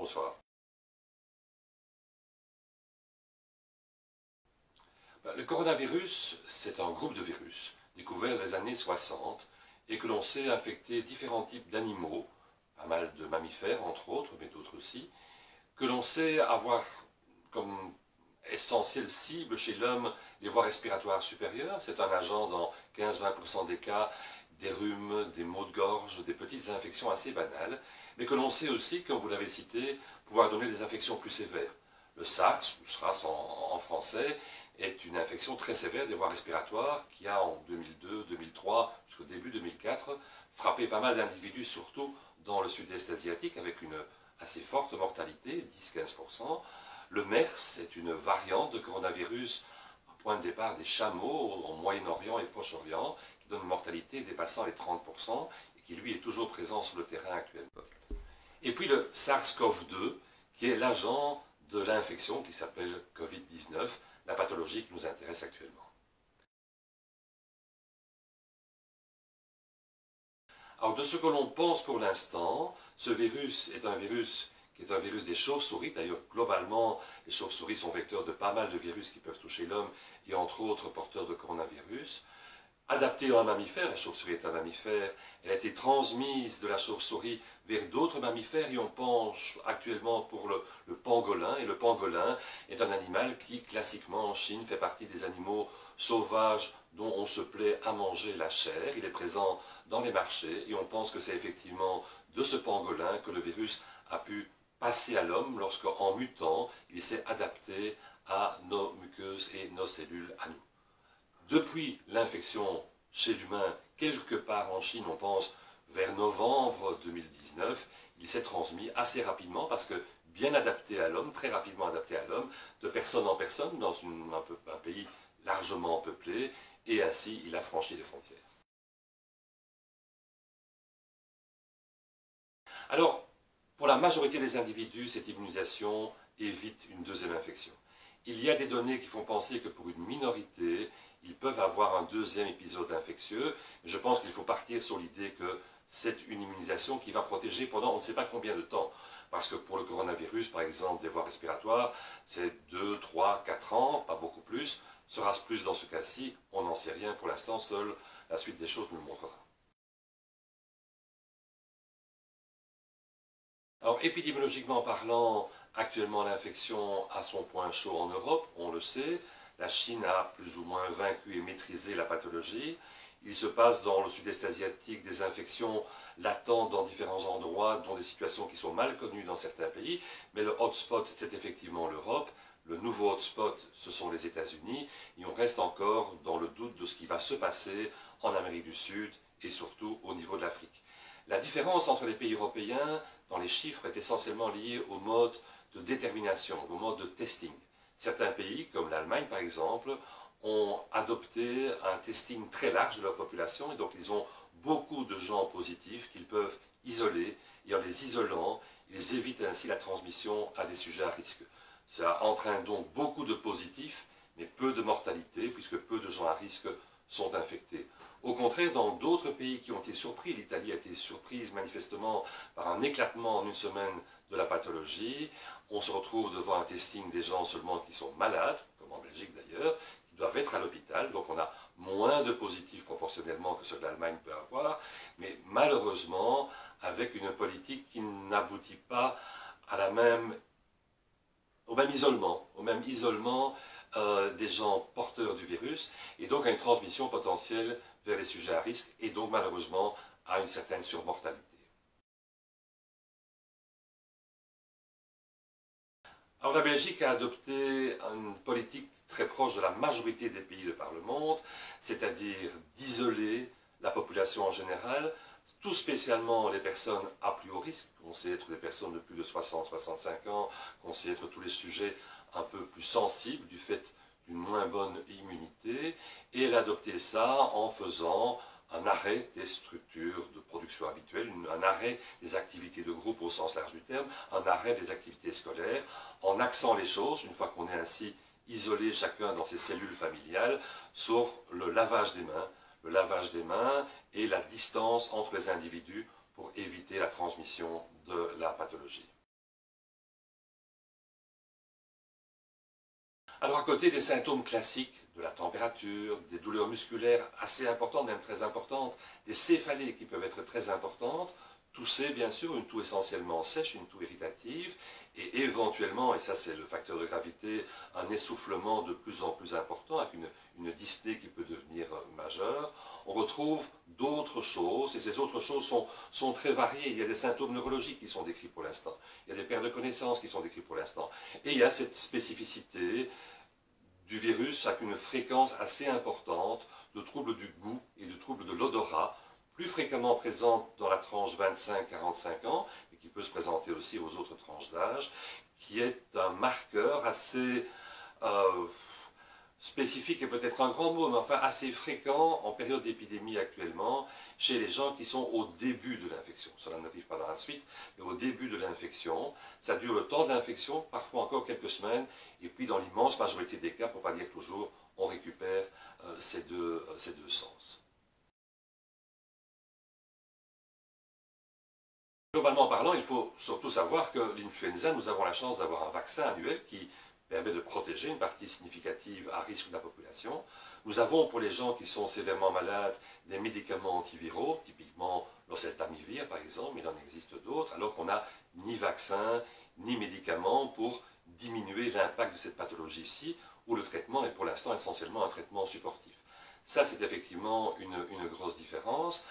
Bonsoir. Le coronavirus, c'est un groupe de virus découvert dans les années 60 et que l'on sait infecter différents types d'animaux, pas mal de mammifères entre autres, mais d'autres aussi, que l'on sait avoir comme essentielle cible chez l'homme les voies respiratoires supérieures. C'est un agent dans 15-20% des cas, des rhumes, des maux de gorge, des petites infections assez banales, mais que l'on sait aussi, comme vous l'avez cité, pouvoir donner des infections plus sévères. Le SARS, ou SRAS en français, est une infection très sévère des voies respiratoires qui a en 2002, 2003, jusqu'au début 2004, frappé pas mal d'individus, surtout dans le sud-est asiatique, avec une assez forte mortalité, 10-15%. Le MERS est une variante de coronavirus, un point de départ des chameaux au Moyen-Orient et Proche-Orient, qui donne une mortalité dépassant les 30% et qui lui est toujours présent sur le terrain actuellement. Et puis le SARS-CoV-2, qui est l'agent de l'infection qui s'appelle Covid-19, la pathologie qui nous intéresse actuellement. Alors de ce que l'on pense pour l'instant, ce virus est un virus qui est un virus des chauves-souris. D'ailleurs, globalement, les chauves-souris sont vecteurs de pas mal de virus qui peuvent toucher l'homme et entre autres porteurs de coronavirus. Adaptée à un mammifère, la chauve-souris est un mammifère, elle a été transmise de la chauve-souris vers d'autres mammifères et on pense actuellement pour le pangolin. Et le pangolin est un animal qui, classiquement en Chine, fait partie des animaux sauvages dont on se plaît à manger la chair. Il est présent dans les marchés et on pense que c'est effectivement de ce pangolin que le virus a pu passer à l'homme lorsqu'en mutant, il s'est adapté à nos muqueuses et nos cellules à nous. Depuis l'infection chez l'humain, quelque part en Chine, on pense vers novembre 2019, il s'est transmis assez rapidement parce que bien adapté à l'homme, très rapidement adapté à l'homme, de personne en personne, dans un pays largement peuplé, et ainsi il a franchi les frontières. Alors, pour la majorité des individus, cette immunisation évite une deuxième infection. Il y a des données qui font penser que pour une minorité, ils peuvent avoir un deuxième épisode infectieux. Je pense qu'il faut partir sur l'idée que c'est une immunisation qui va protéger pendant on ne sait pas combien de temps. Parce que pour le coronavirus, par exemple, des voies respiratoires, c'est 2, 3, 4 ans, pas beaucoup plus. Sera-ce plus dans ce cas-ci? On n'en sait rien pour l'instant, seule la suite des choses nous le montrera. Alors, épidémiologiquement parlant, actuellement l'infection a son point chaud en Europe, on le sait. La Chine a plus ou moins vaincu et maîtrisé la pathologie. Il se passe dans le sud-est asiatique des infections latentes dans différents endroits, dont des situations qui sont mal connues dans certains pays. Mais le hotspot, c'est effectivement l'Europe. Le nouveau hotspot, ce sont les États-Unis. Et on reste encore dans le doute de ce qui va se passer en Amérique du Sud et surtout au niveau de l'Afrique. La différence entre les pays européens, dans les chiffres, est essentiellement liée au mode de détermination, au mode de testing. Certains pays, comme l'Allemagne par exemple, ont adopté un testing très large de leur population et donc ils ont beaucoup de gens positifs qu'ils peuvent isoler et en les isolant, ils évitent ainsi la transmission à des sujets à risque. Ça entraîne donc beaucoup de positifs mais peu de mortalité puisque peu de gens à risque sont infectés. Au contraire, dans d'autres pays qui ont été surpris, l'Italie a été surprise manifestement par un éclatement en une semaine de la pathologie, on se retrouve devant un testing des gens seulement qui sont malades, comme en Belgique d'ailleurs, qui doivent être à l'hôpital, donc on a moins de positifs proportionnellement que ce que l'Allemagne peut avoir, mais malheureusement avec une politique qui n'aboutit pas à au même isolement des gens porteurs du virus, et donc à une transmission potentielle vers les sujets à risque, et donc malheureusement à une certaine surmortalité. Alors la Belgique a adopté une politique très proche de la majorité des pays de par le monde, c'est-à-dire d'isoler la population en général, tout spécialement les personnes à plus haut risque, qu'on sait être des personnes de plus de 60-65 ans, qu'on sait être tous les sujets un peu plus sensibles du fait d'une moins bonne immunité, et elle a adopté ça en faisant un arrêt des structures de production habituelles, un arrêt des activités de groupe au sens large du terme, un arrêt des activités scolaires, en axant les choses, une fois qu'on est ainsi isolé chacun dans ses cellules familiales, sur le lavage des mains et la distance entre les individus pour éviter la transmission de la pathologie. Alors à côté des symptômes classiques de la température, des douleurs musculaires assez importantes, même très importantes, des céphalées qui peuvent être très importantes, tousser bien sûr, une toux essentiellement sèche, une toux irritative, et éventuellement, et ça c'est le facteur de gravité, un essoufflement de plus en plus important avec une dyspnée qui peut devenir majeure, on retrouve d'autres choses, et ces autres choses sont très variées. Il y a des symptômes neurologiques qui sont décrits pour l'instant, il y a des pertes de connaissances qui sont décrits pour l'instant, et il y a cette spécificité du virus avec une fréquence assez importante de troubles du goût et de troubles de l'odorat, plus fréquemment présente dans la tranche 25-45 ans, mais qui peut se présenter aussi aux autres tranches d'âge, qui est un marqueur assez spécifique et peut-être un grand mot, mais enfin assez fréquent en période d'épidémie actuellement chez les gens qui sont au début de l'infection. Cela n'arrive pas dans la suite, mais au début de l'infection. Ça dure le temps de l'infection, parfois encore quelques semaines, et puis dans l'immense majorité des cas, pour ne pas dire toujours, on récupère ces deux sens. Globalement parlant, il faut surtout savoir que l'influenza, nous avons la chance d'avoir un vaccin annuel qui permet de protéger une partie significative à risque de la population. Nous avons pour les gens qui sont sévèrement malades des médicaments antiviraux, typiquement l'oseltamivir par exemple, mais il en existe d'autres, alors qu'on n'a ni vaccin ni médicaments pour diminuer l'impact de cette pathologie-ci, où le traitement est pour l'instant essentiellement un traitement supportif. Ça, c'est effectivement une grosse différence.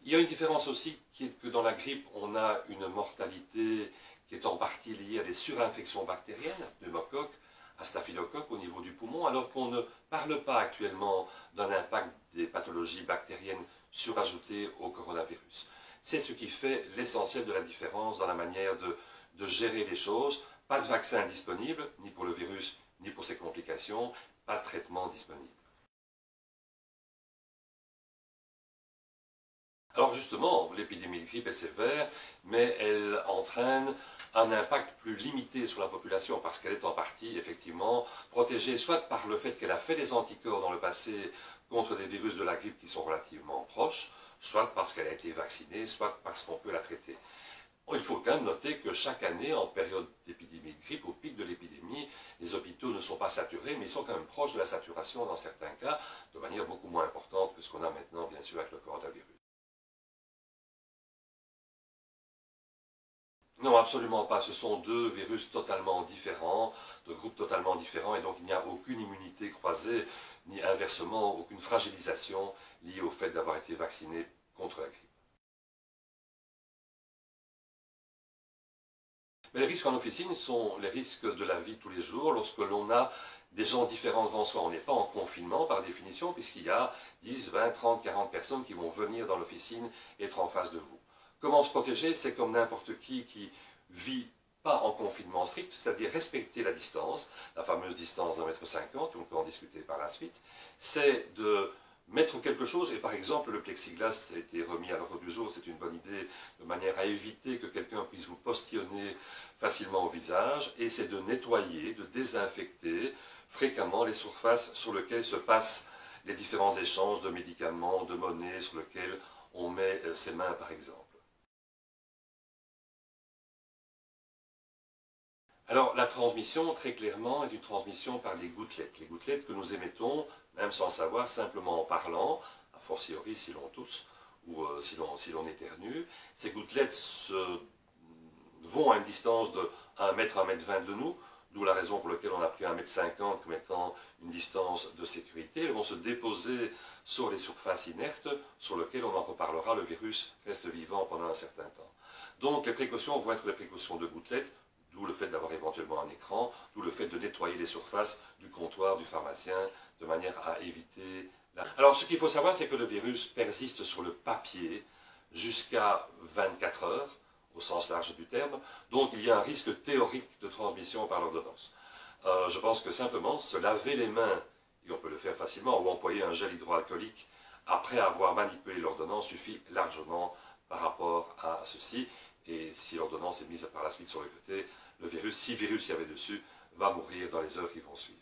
Il y a une différence aussi qui est que dans la grippe, on a une mortalité qui est en partie liée à des surinfections bactériennes, à pneumocoque, à staphylocoque au niveau du poumon, alors qu'on ne parle pas actuellement d'un impact des pathologies bactériennes surajoutées au coronavirus. C'est ce qui fait l'essentiel de la différence dans la manière de gérer les choses. Pas de vaccin disponible, ni pour le virus, ni pour ses complications, pas de traitement disponible. Alors justement, l'épidémie de grippe est sévère, mais elle entraîne un impact plus limité sur la population parce qu'elle est en partie effectivement protégée soit par le fait qu'elle a fait des anticorps dans le passé contre des virus de la grippe qui sont relativement proches, soit parce qu'elle a été vaccinée, soit parce qu'on peut la traiter. Il faut quand même noter que chaque année, en période d'épidémie de grippe, au pic de l'épidémie, les hôpitaux ne sont pas saturés, mais ils sont quand même proches de la saturation dans certains cas, de manière beaucoup moins importante que ce qu'on a maintenant, bien sûr, avec le coronavirus. Non, absolument pas. Ce sont deux virus totalement différents, de groupes totalement différents, et donc il n'y a aucune immunité croisée, ni inversement aucune fragilisation liée au fait d'avoir été vacciné contre la grippe. Mais les risques en officine sont les risques de la vie de tous les jours lorsque l'on a des gens différents devant soi. On n'est pas en confinement par définition puisqu'il y a 10, 20, 30, 40 personnes qui vont venir dans l'officine et être en face de vous. Comment se protéger? C'est comme n'importe qui vit pas en confinement strict, c'est-à-dire respecter la distance, la fameuse distance de 1,50 m, on peut en discuter par la suite, c'est de mettre quelque chose, et par exemple le plexiglas a été remis à l'ordre du jour, c'est une bonne idée, de manière à éviter que quelqu'un puisse vous postillonner facilement au visage, et c'est de nettoyer, de désinfecter fréquemment les surfaces sur lesquelles se passent les différents échanges de médicaments, de monnaie, sur lesquels on met ses mains par exemple. Alors, la transmission, très clairement, est une transmission par des gouttelettes. Les gouttelettes que nous émettons, même sans le savoir, simplement en parlant, a fortiori si l'on tousse ou si l'on éternue. Ces gouttelettes vont à une distance de 1 mètre, 1 mètre 20 de nous, d'où la raison pour laquelle on a pris 1 mètre 50 comme étant une distance de sécurité. Elles vont se déposer sur les surfaces inertes, sur lesquelles on en reparlera, le virus reste vivant pendant un certain temps. Donc, les précautions vont être des précautions de gouttelettes, d'où le fait d'avoir éventuellement un écran, d'où le fait de nettoyer les surfaces du comptoir, du pharmacien, de manière à éviter la... Alors, ce qu'il faut savoir, c'est que le virus persiste sur le papier jusqu'à 24 heures, au sens large du terme, donc il y a un risque théorique de transmission par l'ordonnance. Je pense que simplement se laver les mains, et on peut le faire facilement, ou employer un gel hydroalcoolique après avoir manipulé l'ordonnance suffit largement par rapport à ceci. Et si l'ordonnance est mise par la suite sur le côté, le virus, si virus il y avait dessus, va mourir dans les heures qui vont suivre.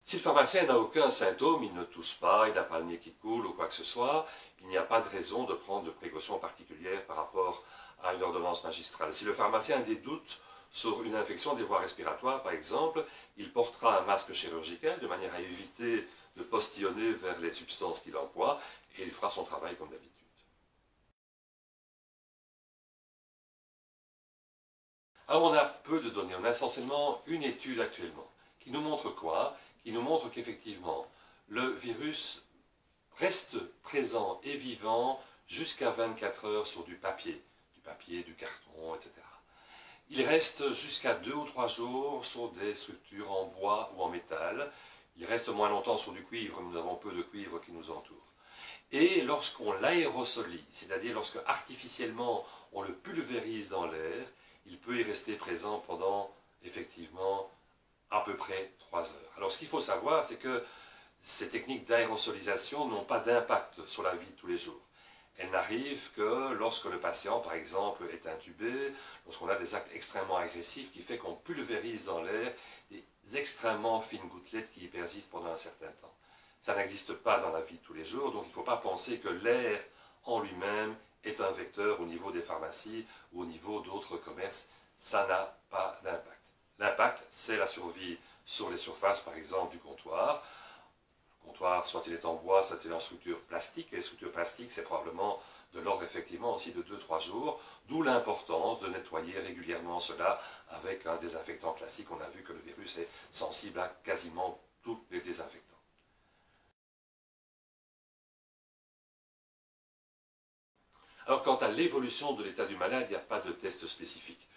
Si le pharmacien n'a aucun symptôme, il ne tousse pas, il n'a pas le nez qui coule ou quoi que ce soit, il n'y a pas de raison de prendre de précautions particulières par rapport à une ordonnance magistrale. Si le pharmacien a des doutes sur une infection des voies respiratoires, par exemple, il portera un masque chirurgical de manière à éviter de postillonner vers les substances qu'il emploie et il fera son travail comme d'habitude. Alors on a peu de données, on a essentiellement une étude actuellement qui nous montre quoi? Qui nous montre qu'effectivement le virus reste présent et vivant jusqu'à 24 heures sur du papier, du carton, etc. Il reste jusqu'à 2 ou 3 jours sur des structures en bois ou en métal. Il reste moins longtemps sur du cuivre, nous avons peu de cuivre qui nous entoure. Et lorsqu'on l'aérosolise, c'est-à-dire lorsque artificiellement on le pulvérise dans l'air, il peut y rester présent pendant effectivement à peu près 3 heures. Alors ce qu'il faut savoir, c'est que ces techniques d'aérosolisation n'ont pas d'impact sur la vie de tous les jours. Elles n'arrivent que lorsque le patient, par exemple, est intubé, lorsqu'on a des actes extrêmement agressifs qui fait qu'on pulvérise dans l'air des extrêmement fines gouttelettes qui y persistent pendant un certain temps. Ça n'existe pas dans la vie de tous les jours, donc il ne faut pas penser que l'air en lui-même est un vecteur au niveau des pharmacies ou au niveau d'autres commerces. Ça n'a pas d'impact. L'impact, c'est la survie sur les surfaces, par exemple, du comptoir. Le comptoir, soit il est en bois, soit il est en structure plastique. Et les structures plastiques, c'est probablement de l'ordre, effectivement, aussi de 2-3 jours. D'où l'importance de nettoyer régulièrement cela avec un désinfectant classique. On a vu que le virus est sensible à quasiment tous les désinfectants. Alors, quant à l'évolution de l'état du malade, il n'y a pas de test spécifique.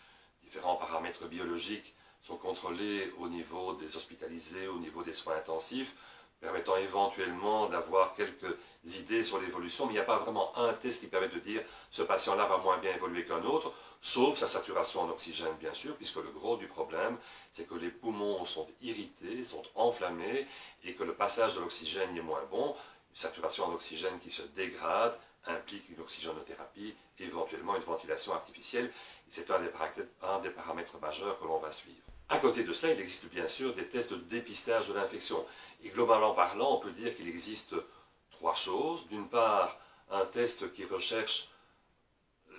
Différents paramètres biologiques sont contrôlés au niveau des hospitalisés, au niveau des soins intensifs, permettant éventuellement d'avoir quelques idées sur l'évolution, mais il n'y a pas vraiment un test qui permet de dire ce patient-là va moins bien évoluer qu'un autre, sauf sa saturation en oxygène, bien sûr, puisque le gros du problème, c'est que les poumons sont irrités, sont enflammés, et que le passage de l'oxygène y est moins bon. Une saturation en oxygène qui se dégrade implique une oxygénothérapie, éventuellement une ventilation artificielle. C'est un des paramètres majeurs que l'on va suivre. À côté de cela, il existe bien sûr des tests de dépistage de l'infection. Et globalement parlant, on peut dire qu'il existe 3 choses. D'une part, un test qui recherche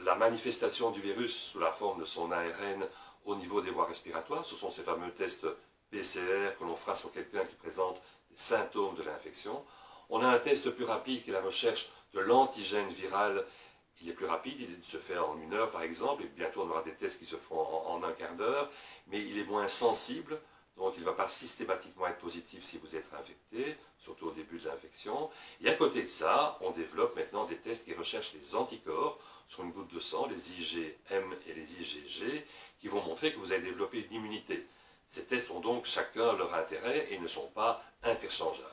la manifestation du virus sous la forme de son ARN au niveau des voies respiratoires. Ce sont ces fameux tests PCR que l'on fera sur quelqu'un qui présente des symptômes de l'infection. On a un test plus rapide qui est la recherche de l'antigène viral. Il est plus rapide, il se fait en 1 heure par exemple, et bientôt on aura des tests qui se font en un quart d'heure, mais il est moins sensible, donc il ne va pas systématiquement être positif si vous êtes infecté, surtout au début de l'infection. Et à côté de ça, on développe maintenant des tests qui recherchent les anticorps sur une goutte de sang, les IgM et les IgG, qui vont montrer que vous avez développé une immunité. Ces tests ont donc chacun leur intérêt et ne sont pas interchangeables.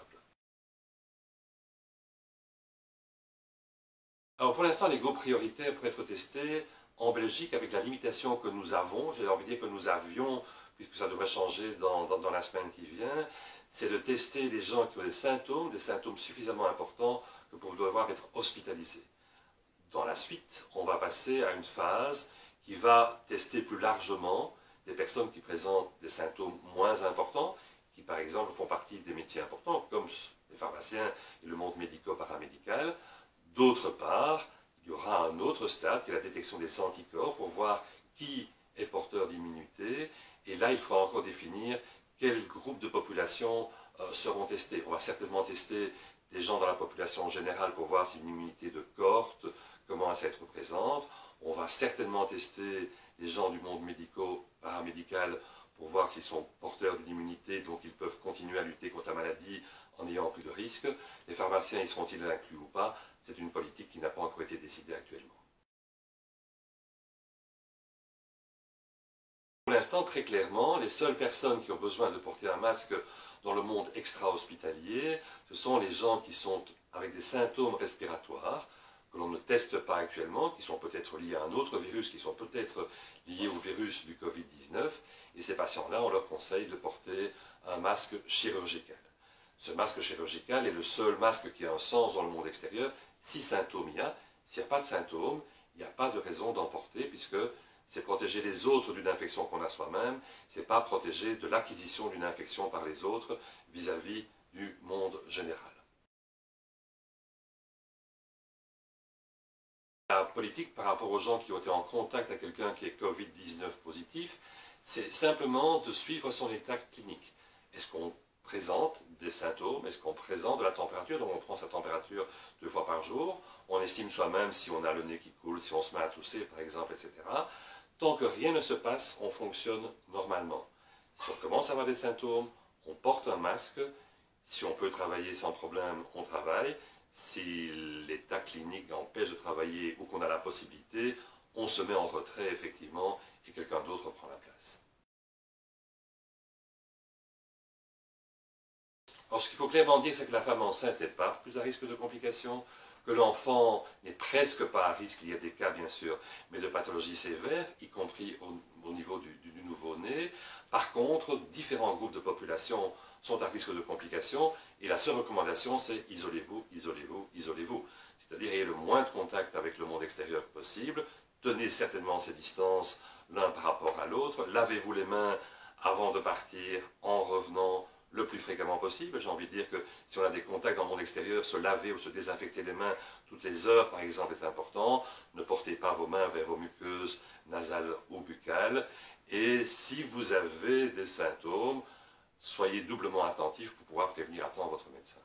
Alors pour l'instant, les groupes prioritaires pour être testés en Belgique, avec la limitation que nous avons, j'ai envie de dire que nous avions, puisque ça devrait changer dans la semaine qui vient, c'est de tester les gens qui ont des symptômes suffisamment importants que pour devoir être hospitalisés. Dans la suite, on va passer à une phase qui va tester plus largement des personnes qui présentent des symptômes moins importants, qui par exemple font partie des métiers importants, comme les pharmaciens et le monde médico-paramédical. D'autre part, il y aura un autre stade qui est la détection des anticorps pour voir qui est porteur d'immunité. Et là, il faudra encore définir quels groupes de population seront testés. On va certainement tester des gens dans la population générale pour voir si une immunité de cohorte commence à être présente. On va certainement tester les gens du monde médico-paramédical pour voir s'ils sont porteurs d'une immunité, donc ils peuvent continuer à lutter contre la maladie en n'ayant plus de risques. Les pharmaciens y seront-ils inclus ou pas? C'est une politique qui n'a pas encore été décidée actuellement. Pour l'instant, très clairement, les seules personnes qui ont besoin de porter un masque dans le monde extra-hospitalier, ce sont les gens qui sont avec des symptômes respiratoires, que l'on ne teste pas actuellement, qui sont peut-être liés à un autre virus, qui sont peut-être liés au virus du Covid-19, et ces patients-là, on leur conseille de porter un masque chirurgical. Ce masque chirurgical est le seul masque qui a un sens dans le monde extérieur. Si symptômes il y a, s'il n'y a pas de symptômes, il n'y a pas de raison d'en porter, puisque c'est protéger les autres d'une infection qu'on a soi-même, ce n'est pas protéger de l'acquisition d'une infection par les autres vis-à-vis du monde général. La politique par rapport aux gens qui ont été en contact avec quelqu'un qui est Covid-19 positif, c'est simplement de suivre son état clinique. Est-ce qu'on présente des symptômes? Est-ce qu'on présente de la température? Donc on prend sa température 2 fois par jour. On estime soi-même si on a le nez qui coule, si on se met à tousser par exemple, etc. Tant que rien ne se passe, on fonctionne normalement. Si on commence à avoir des symptômes, on porte un masque. Si on peut travailler sans problème, on travaille. Si l'état clinique empêche de travailler ou qu'on a la possibilité, on se met en retrait effectivement et quelqu'un d'autre prend la place. Alors ce qu'il faut clairement dire, c'est que la femme enceinte n'est pas plus à risque de complications, que l'enfant n'est presque pas à risque, il y a des cas bien sûr, mais de pathologies sévères, y compris au niveau du nouveau-né. Par contre, différents groupes de population sont à risque de complications, et la seule recommandation c'est isolez-vous, isolez-vous, isolez-vous. C'est-à-dire ayez le moins de contact avec le monde extérieur possible, tenez certainement ces distances l'un par rapport à l'autre, lavez-vous les mains avant de partir, en revenant le plus fréquemment possible. J'ai envie de dire que si on a des contacts dans le monde extérieur, se laver ou se désinfecter les mains toutes les heures, par exemple, est important. Ne portez pas vos mains vers vos muqueuses nasales ou buccales. Et si vous avez des symptômes, soyez doublement attentifs pour pouvoir prévenir à temps votre médecin.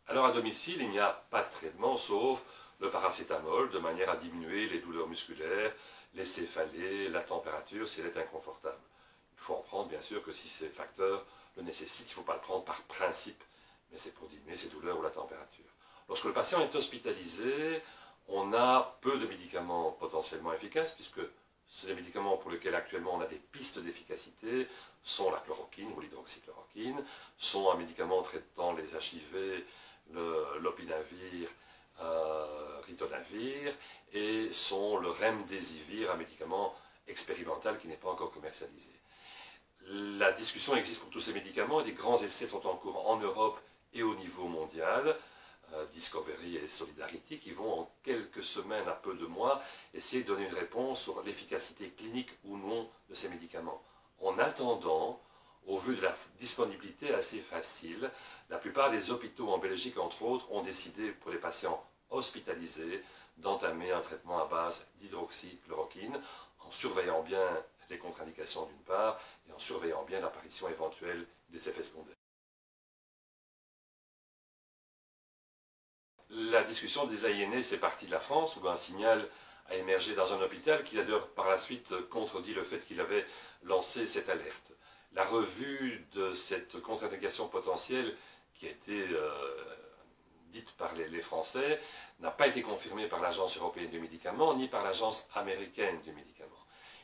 Alors à domicile, il n'y a pas de traitement sauf le paracétamol, de manière à diminuer les douleurs musculaires, les céphalées, la température, si elle est inconfortable. Il faut en prendre, bien sûr, que si ces facteurs le nécessitent, il ne faut pas le prendre par principe, mais c'est pour diminuer ces douleurs ou la température. Lorsque le patient est hospitalisé, on a peu de médicaments potentiellement efficaces, puisque les médicaments pour lesquels actuellement on a des pistes d'efficacité sont la chloroquine ou l'hydroxychloroquine, sont un médicament traitant les HIV, l'opinavir, ritonavir, et sont le remdesivir, un médicament expérimental qui n'est pas encore commercialisé. La discussion existe pour tous ces médicaments et des grands essais sont en cours en Europe et au niveau mondial, Discovery et Solidarity, qui vont en quelques semaines à peu de mois essayer de donner une réponse sur l'efficacité clinique ou non de ces médicaments. En attendant, au vu de la disponibilité assez facile, la plupart des hôpitaux en Belgique, entre autres, ont décidé pour les patients hospitalisés d'entamer un traitement à base d'hydroxychloroquine, en surveillant bien les contre-indications d'une part, et en surveillant bien l'apparition éventuelle des effets secondaires. La discussion des AINS est partie de la France, où un signal a émergé dans un hôpital qui a d'ailleurs par la suite contredit le fait qu'il avait lancé cette alerte. La revue de cette contre-indication potentielle qui a été dite par les Français n'a pas été confirmée par l'Agence européenne du médicament ni par l'Agence américaine du médicament.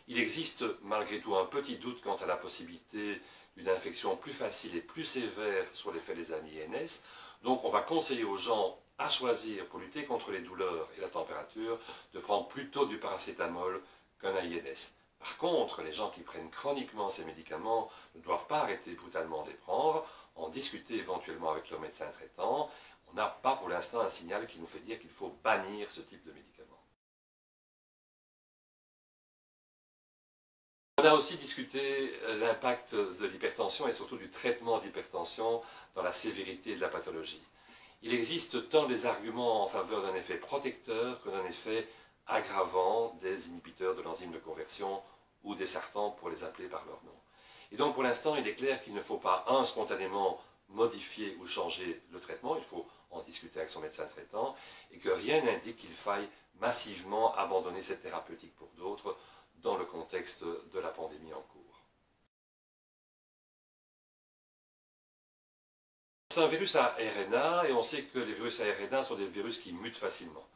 Il existe malgré tout un petit doute quant à la possibilité d'une infection plus facile et plus sévère sur l'effet des AINS. Donc on va conseiller aux gens à choisir pour lutter contre les douleurs et la température de prendre plutôt du paracétamol qu'un AINS. Par contre, les gens qui prennent chroniquement ces médicaments ne doivent pas arrêter brutalement de les prendre, en discuter éventuellement avec leur médecin traitant. On n'a pas pour l'instant un signal qui nous fait dire qu'il faut bannir ce type de médicaments. On a aussi discuté l'impact de l'hypertension et surtout du traitement d'hypertension dans la sévérité de la pathologie. Il existe tant des arguments en faveur d'un effet protecteur que d'un effet aggravant des inhibiteurs de l'enzyme de conversion ou des sartans pour les appeler par leur nom. Et donc pour l'instant, il est clair qu'il ne faut pas, spontanément modifier ou changer le traitement, il faut en discuter avec son médecin traitant, et que rien n'indique qu'il faille massivement abandonner cette thérapeutique pour d'autres dans le contexte de la pandémie en cours. C'est un virus à RNA et on sait que les virus à RNA sont des virus qui mutent facilement.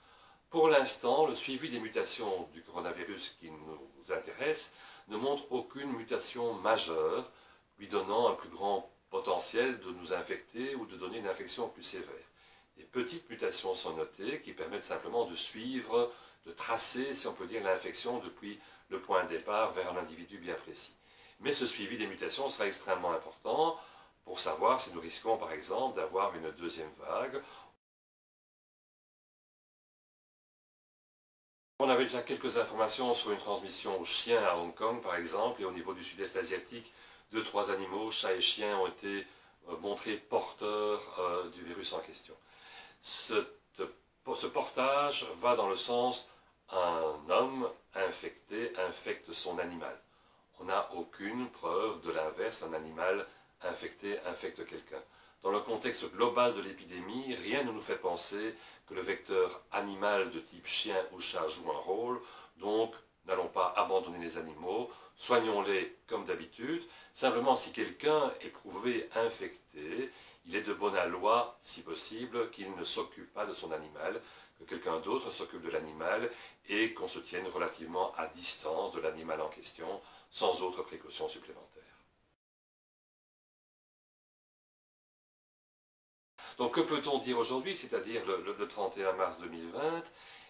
Pour l'instant, le suivi des mutations du coronavirus qui nous intéresse ne montre aucune mutation majeure, lui donnant un plus grand potentiel de nous infecter ou de donner une infection plus sévère. Des petites mutations sont notées qui permettent simplement de suivre, de tracer, si on peut dire, l'infection depuis le point de départ vers un individu bien précis. Mais ce suivi des mutations sera extrêmement important pour savoir si nous risquons, par exemple, d'avoir une deuxième vague. On avait déjà quelques informations sur une transmission aux chiens à Hong Kong, par exemple, et au niveau du sud-est asiatique, 2-3 animaux, chats et chiens, ont été montrés porteurs du virus en question. Ce portage va dans le sens un homme infecté infecte son animal. On n'a aucune preuve de l'inverse, un animal infecté infecte quelqu'un. Dans le contexte global de l'épidémie, rien ne nous fait penser que le vecteur animal de type chien ou chat joue un rôle, donc n'allons pas abandonner les animaux, soignons-les comme d'habitude. Simplement, si quelqu'un est prouvé infecté, il est de bonne loi, si possible, qu'il ne s'occupe pas de son animal, que quelqu'un d'autre s'occupe de l'animal et qu'on se tienne relativement à distance de l'animal en question, sans autre précaution supplémentaire. Donc que peut-on dire aujourd'hui, c'est-à-dire le 31 mars 2020?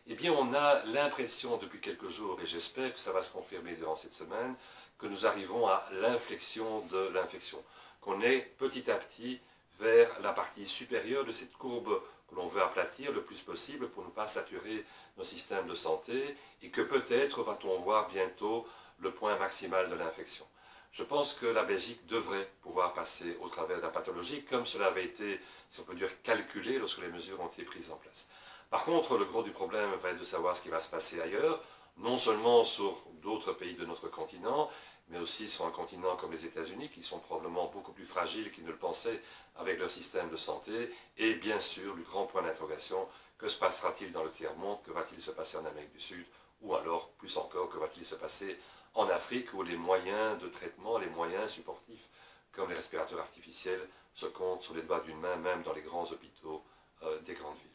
Eh bien, on a l'impression depuis quelques jours, et j'espère que ça va se confirmer durant cette semaine, que nous arrivons à l'inflexion de l'infection, qu'on est petit à petit vers la partie supérieure de cette courbe que l'on veut aplatir le plus possible pour ne pas saturer nos systèmes de santé, et que peut-être va-t-on voir bientôt le point maximal de l'infection. Je pense que la Belgique devrait pouvoir passer au travers de la pathologie, comme cela avait été, si on peut dire, calculé lorsque les mesures ont été prises en place. Par contre, le gros du problème va être de savoir ce qui va se passer ailleurs, non seulement sur d'autres pays de notre continent, mais aussi sur un continent comme les États-Unis, qui sont probablement beaucoup plus fragiles qu'ils ne le pensaient avec leur système de santé, et bien sûr, le grand point d'interrogation, que se passera-t-il dans le tiers-monde, que va-t-il se passer en Amérique du Sud, ou alors, plus encore, que va-t-il se passer en Afrique, où les moyens de traitement, les moyens supportifs, comme les respirateurs artificiels, se comptent sur les doigts d'une main, même dans les grands hôpitaux des grandes villes.